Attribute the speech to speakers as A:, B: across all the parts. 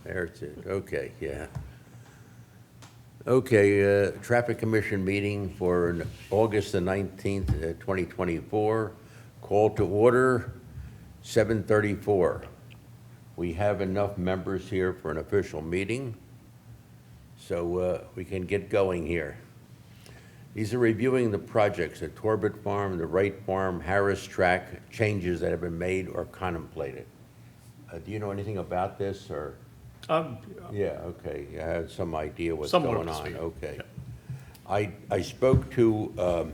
A: There's it, okay, yeah. Okay, Traffic Commission meeting for August the 19th, 2024. Call to order, 7:34. We have enough members here for an official meeting, so we can get going here. These are reviewing the projects at Torbet Farm, the Wright Farm, Harris tract, changes that have been made or contemplated. Do you know anything about this, or? Yeah, okay, I had some idea what's
B: Somewhat
A: going
B: up to
A: on,
B: speed.
A: okay.
B: Yeah.
A: I spoke to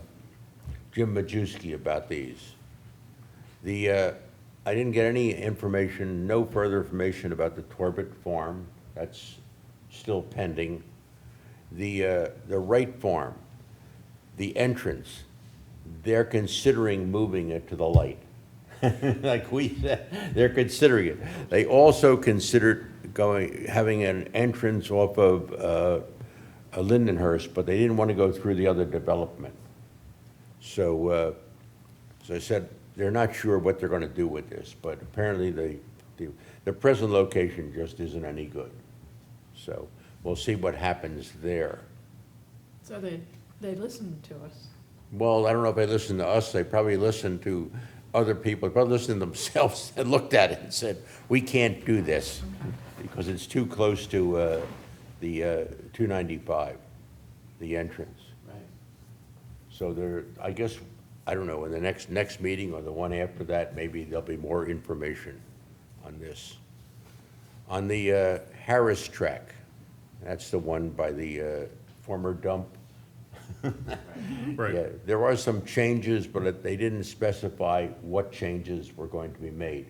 A: Jim Majewski about these. I didn't get any information, no further information about the Torbet Farm. That's still pending. The Wright Farm, the entrance, they're considering moving it to the light. Like we said, they're considering it. They also considered having an entrance off of Lindenhurst, but they didn't want to go through the other development. So I said, they're not sure what they're going to do with this, but apparently the present location just isn't any good. So we'll see what happens there.
C: So they listened to us.
A: Well, I don't know if they listened to us, they probably listened to other people, probably listened to themselves and looked at it and said, we can't do this because it's too close to the 295, the entrance.
B: Right.
A: So I guess, I don't know, in the next meeting or the one after that, maybe there'll be more information on this. On the Harris tract, that's the one by the former dump.
B: Right.
A: Yeah, there are some changes, but they didn't specify what changes were going to be made.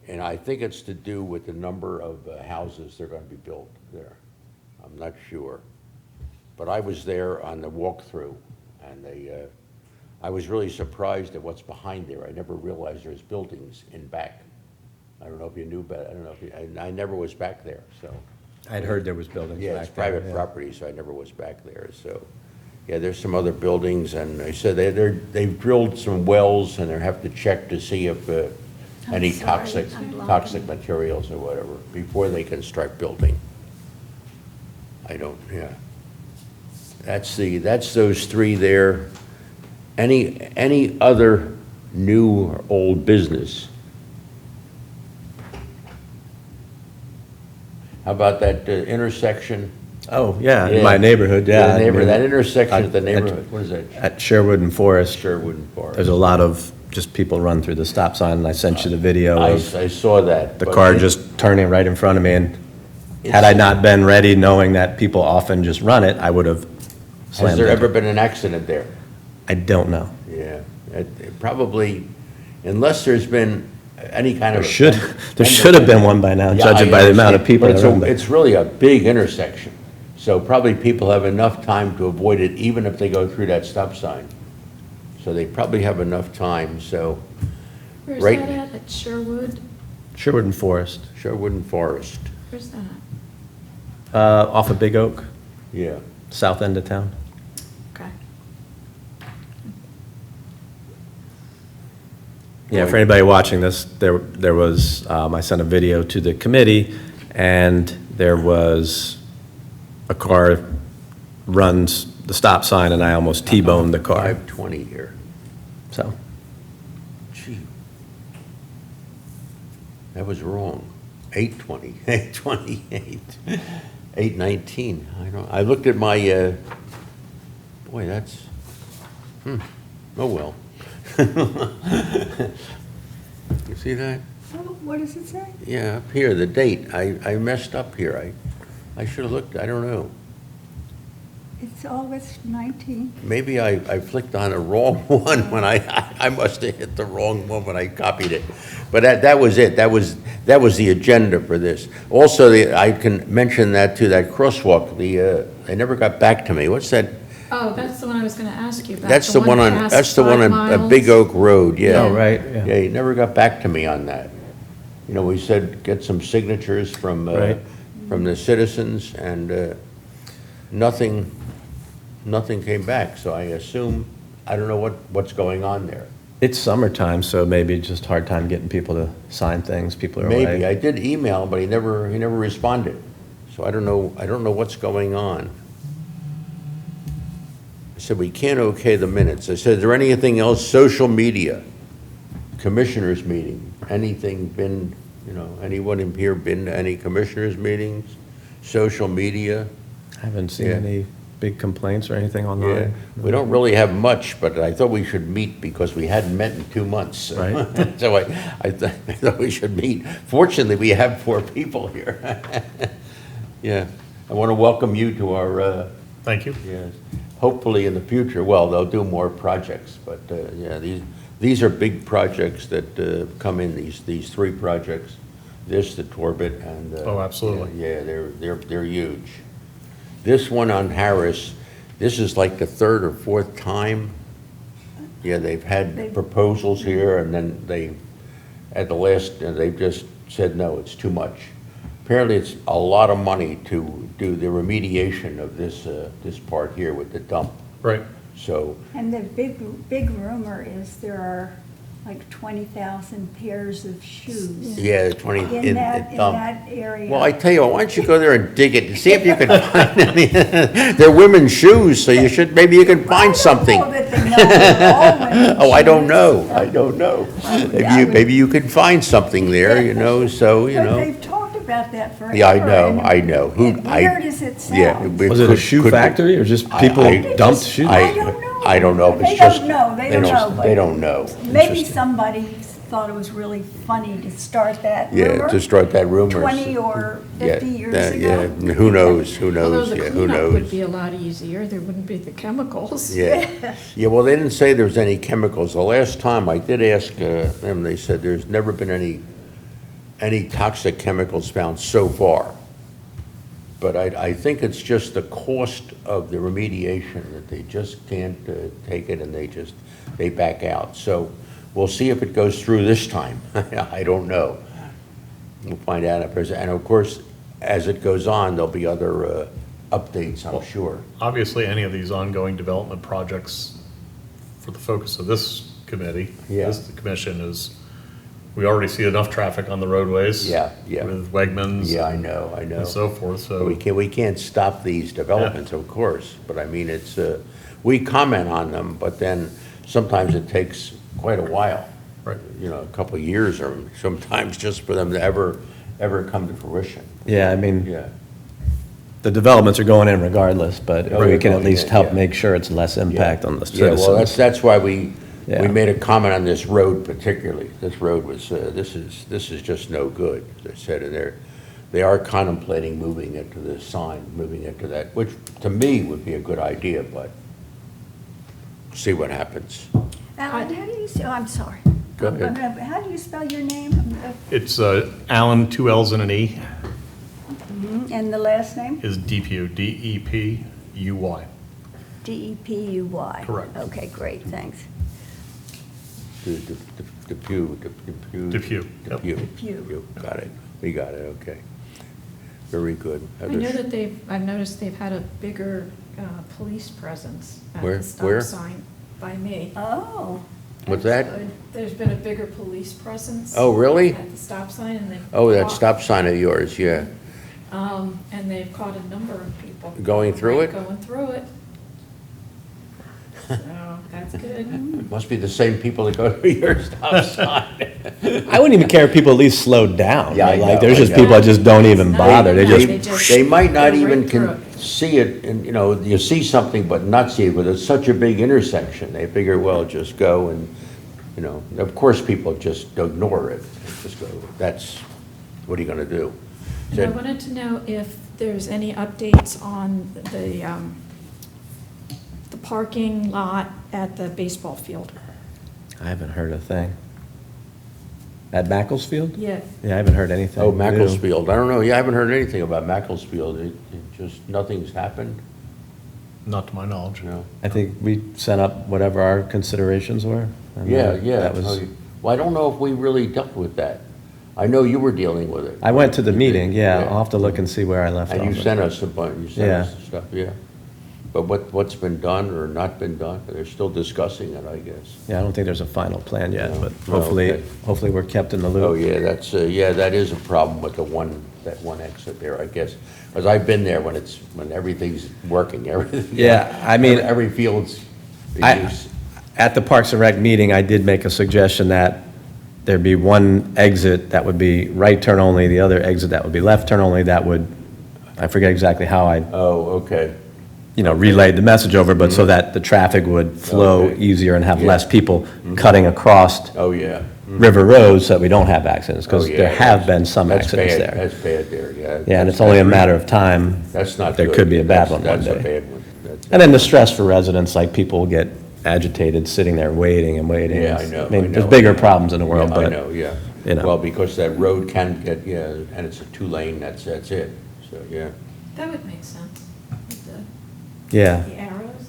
A: And I think it's to do with the number of houses they're going to be built there. I'm not sure. But I was there on the walkthrough, and I was really surprised at what's behind there. I never realized there's buildings in back. I don't know if you knew about it. I don't know if I never was back there, so.
D: I'd heard there was buildings
A: Yeah,
D: back
A: it's
D: there,
A: private
D: yeah.
A: property, so I never was back there, so. Yeah, there's some other buildings, and they said they've drilled some wells, and they have to check to see if any
C: sorry,
A: toxic materials or whatever, before they can start building. Yeah. That's those three there. Any other new or old business? How about that intersection?
D: Oh, yeah, in my neighborhood, yeah.
A: That intersection at the neighborhood, what is that?
D: At Sherwood and Forest,
A: Sherwood and Forest.
D: there's a lot of just people run through the stop sign, and I sent you the video of
A: I saw that.
D: the
A: but
D: car
A: it-
D: just turning right in front of me, and
A: It's-
D: had I not been ready, knowing that people often just run it, I would have
A: Has
D: slammed
A: there
D: it.
A: ever been an accident there?
D: I don't know.
A: Yeah, it probably, unless there's been any kind of.
D: There should have been one by now,
A: Yeah,
D: judging
A: I
D: by the amount of
A: understand,
D: people
A: but
D: that run there.
A: it's really a big intersection, so probably people have enough time to avoid it, even if they go through that stop sign. So they probably have enough time, so.
C: Where's
A: Right.
C: that at Sherwood?
D: Sherwood and Forest,
A: Sherwood and Forest,
C: Where's that?
D: off of Big Oak,
A: yeah.
D: south end of town.
C: Okay.
D: Yeah, for anybody watching this, there was, I sent a video to the committee, and there was a car runs the stop sign, and I almost T-boned the car,
A: 520 here,
D: so.
A: gee. That was wrong, 820, 828, 819, I looked at my, boy, that's, oh well. You see that?
E: Oh, what does it say?
A: Yeah, up here, the date, I messed up here, I should have looked, I don't know.
E: It's August 19th.
A: Maybe I flicked on a wrong one when I must have hit the wrong one when I copied it. But that was it, that was the agenda for this. Also, I can mention that too, that crosswalk, they never got back to me, what's that?
C: Oh, that's the one I was gonna ask you about.
A: That's the one on,
C: past
A: that's the one
C: 5
A: on Big
C: miles.
A: Oak Road, yeah.
D: Oh, right, yeah.
A: Yeah, he never got back to me on that. You know, we said get some signatures from the citizens, and nothing came back, so I assume, I don't know what's going on there.
D: It's summertime, so maybe it's just hard time getting people to sign things, people are away.
A: Maybe, I did email, but he never responded. So I don't know what's going on. I said, we can't okay the minutes. I said, is there anything else, social media, commissioners meeting, anything been, anyone in here been to any commissioners meetings, social media?
D: I haven't seen
A: Yeah.
D: any big complaints or anything
A: Yeah,
D: online.
A: we don't really have much, but I thought we should meet because we hadn't met in 2 months.
D: Right.
A: So I thought we should meet. Fortunately, we have 4 people here. Yeah, I want to welcome you to our,
B: Thank you.
A: yes, hopefully in the future, well, they'll do more projects, but, yeah, these are big projects that come in, these 3 projects, this, the Torbet, and.
B: Oh, absolutely.
A: Yeah, they're huge. This one on Harris, this is like the 3rd or 4th time. Yeah, they've had proposals here, and then at the last, they've just said, no, it's too much. Apparently, it's a lot of money to do the remediation of this part here with the dump.
B: Right.
A: So,
E: And the big rumor is there are like 20,000 pairs of shoes
A: yeah, 20
E: in
A: in
E: that,
A: the
E: in
A: dump.
E: that area.
A: Well, I tell you, why don't you go there and dig it, and see if you can find any, they're women's shoes, so maybe you can find something.
E: I don't know that they know they're all women's
A: Oh, I don't
E: shoes.
A: know, I don't know. Maybe you could find something there, so,
E: But they've talked about that forever.
A: Yeah, I know,
E: and
A: I know.
E: Weird as it
A: Yeah,
E: sounds.
D: Was it a
A: could-
D: shoe
A: could be-
D: factory or just people
A: I-
D: dumped shoes?
E: I don't know.
A: I don't know if it's
E: They
A: just.
E: don't know, they don't know. but
A: They don't know.
E: Maybe
D: Interesting.
E: somebody thought it was really funny to start that
A: Yeah,
E: rumor.
A: to start that rumor.
E: 20 or
A: Yeah,
E: 50 years
A: that-
E: ago.
A: Yeah, who knows,
C: Although the
A: yeah, who
C: cleanup would
A: knows?
C: be a lot easier, there wouldn't be the chemicals.
A: Yeah, yeah, well, they didn't say there was any chemicals. The last time I did ask them, they said there's never been any toxic chemicals found so far. But I think it's just the cost of the remediation that they just can't take it and they back out. So we'll see if it goes through this time. I don't know. We'll find out if there's, and of course, as it goes on, there'll be other updates, I'm sure.
B: Obviously, any of these ongoing development projects, for the focus of this committee,
A: Yeah.
B: this commission is, we already see enough traffic on the roadways.
A: Yeah, yeah.
B: With Wegmans.
A: Yeah, I know.
B: And so forth, so.
A: We can't stop these developments, of course, but I mean, it's, we comment on them, but then sometimes it takes quite a while.
B: Right.
A: A couple of years or sometimes just for them to ever come to fruition.
D: Yeah, I mean,
A: Yeah,
D: the developments are going in regardless, but
A: Oh,
D: we
A: they're
D: can at
A: going
D: least
A: in,
D: help
A: yeah.
D: make sure it's less impact on the
A: yeah, well,
D: citizens.
A: that's why we
D: Yeah.
A: made a comment on this road particularly. This road was, this is just no good, as I said, and they are contemplating moving it to this sign, moving it to that, which to me would be a good idea, but see what happens.
E: Alan, how do you, I'm sorry.
A: Go ahead.
E: How do you spell your name?
B: It's Allen, 2 L's and an E,
E: And the last name?
B: is Depew, D-E-P-U-Y.
E: D-E-P-U-Y.
B: Correct.
E: Okay, great, thanks.
A: Depew.
B: Depew, yep.
E: Depew.
A: Got it. We got it, okay. Very good.
C: I know that I've noticed they've had a bigger police presence at
A: Where-
C: the
A: where?
C: stop sign by me.
E: Oh,
A: What's that?
C: There's been a bigger police presence.
A: Oh, really?
C: At the stop sign, and they've.
A: Oh, that
C: caught-
A: stop sign of yours, yeah.
C: And they've caught a number of people.
A: Going through it?
C: Going through it. So, that's good.
A: Must be the same people that go to your stop sign.
D: I wouldn't even care if people at least slowed down.
A: Yeah, I
D: Like,
A: know,
D: there's
A: I
D: just
A: know.
D: people that just don't even
C: No,
D: bother. They
C: no,
D: just,
A: They might not
C: go
A: even
C: right through
A: see it, and, you see something but not see it, but it's such a big intersection. They figure, well, just go and, of course, people just ignore it. Just go, that's, what are you gonna do?
C: And I wanted to know if there's any updates on the parking lot at the baseball field.
D: I haven't heard a thing. At Macclesfield?
C: Yeah.
D: Yeah, I haven't heard anything.
A: Oh,
D: new.
A: Macclesfield, I don't know, yeah, I haven't heard anything about Macclesfield. It just, nothing's happened,
B: Not to my knowledge.
D: I think we sent up whatever our considerations were. and
A: Yeah,
D: that
A: yeah.
D: was.
A: Well, I don't know if we really dealt with that. I know you were dealing with it.
D: I went to the meeting, yeah,
A: Yeah.
D: I'll have to look and see where I left off.
A: And you sent us a bunch, you sent
D: Yeah.
A: us stuff, yeah. But what's been done or not been done, they're still discussing it, I guess.
D: Yeah, I don't think there's a final plan yet,
A: No.
D: but
A: Oh,
D: hopefully,
A: okay.
D: hopefully we're kept in the loop.
A: Oh, yeah, that is a problem with that one exit there, I guess. Because I've been there when everything's working, everything.
D: Yeah, I mean-
A: Every field's in
D: I-
A: use.
D: At the Parks and Rec meeting, I did make a suggestion that there be one exit that would be right turn only, the other exit that would be left turn only, that would, I forget exactly how I,
A: Oh, okay.
D: relayed the message over, but so that the traffic would flow
A: Okay.
D: easier and have
A: Yeah.
D: less people cutting across
A: Oh, yeah.
D: River Road so that we don't have accidents, because
A: Oh, yeah,
D: there have
A: that's-
D: been some
A: that's
D: accidents
A: bad.
D: there.
A: That's bad there, yeah.
D: Yeah, and it's only a matter of time.
A: That's not
D: There
A: good.
D: could be a bad one one
A: That's a
D: day.
A: bad one. That's-
D: And then the stress for residents, like people get agitated, sitting there waiting and waiting.
A: Yeah, I know.
D: I mean,
A: I
D: there's
A: know.
D: bigger problems in the world,
A: Yeah, I
D: but,
A: know, yeah.
D: you know.
A: Well, because that road can get, yeah, and it's a two-lane, that's it. So, yeah.
C: That would make sense, with the
D: yeah,
C: arrows.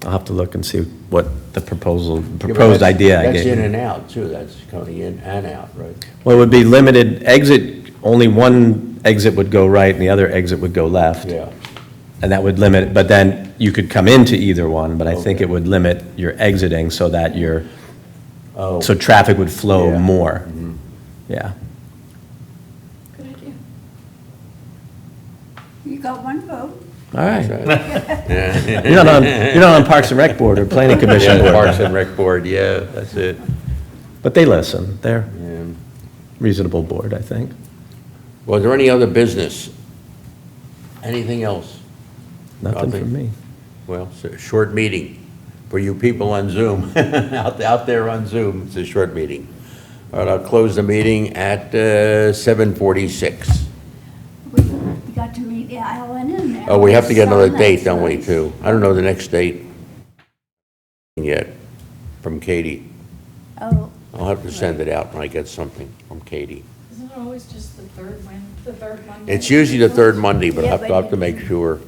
D: I'll have to look and see what the
A: Yeah,
D: proposed
A: but that's-
D: idea I
A: That's
D: gave
A: in
D: you.
A: and out, too. That's coming in and out, right?
D: Well, it would be limited, only one exit would go right and the other exit would go left.
A: Yeah.
D: And that would limit, but then you could come into either one, but I think
A: Okay.
D: it would limit your exiting so that
A: Oh.
D: so traffic would flow
A: Yeah.
D: more.
A: Mhm.
D: Yeah.
C: Good idea.
E: You got one vote.
D: All right.
A: Yeah.
D: You're not on Parks and Rec Board or Planning Commission
A: Yeah,
D: Board.
A: Parks and Rec Board, yeah, that's it.
D: But they listen. They're
A: Yeah.
D: reasonable board, I think.
A: Was there any other business? Anything else?
D: Nothing
A: Nothing.
D: from me.
A: Well, it's a short meeting for you people on Zoom, out there on Zoom, it's a short meeting. All right, I'll close the meeting at 7:46.
E: We got to meet Alan and.
A: Oh, we have to get another
E: Son,
A: date,
E: that's
A: don't we,
E: nice.
A: too? I don't know the next date yet from Katie.
E: Oh,
A: I'll have to send it out when I get something from Katie.
C: Isn't it always just the third Monday?
A: It's usually the third Monday, but
E: Yeah,
A: I'll have to make sure,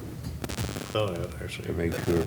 B: Oh, yeah, actually.
A: to make sure.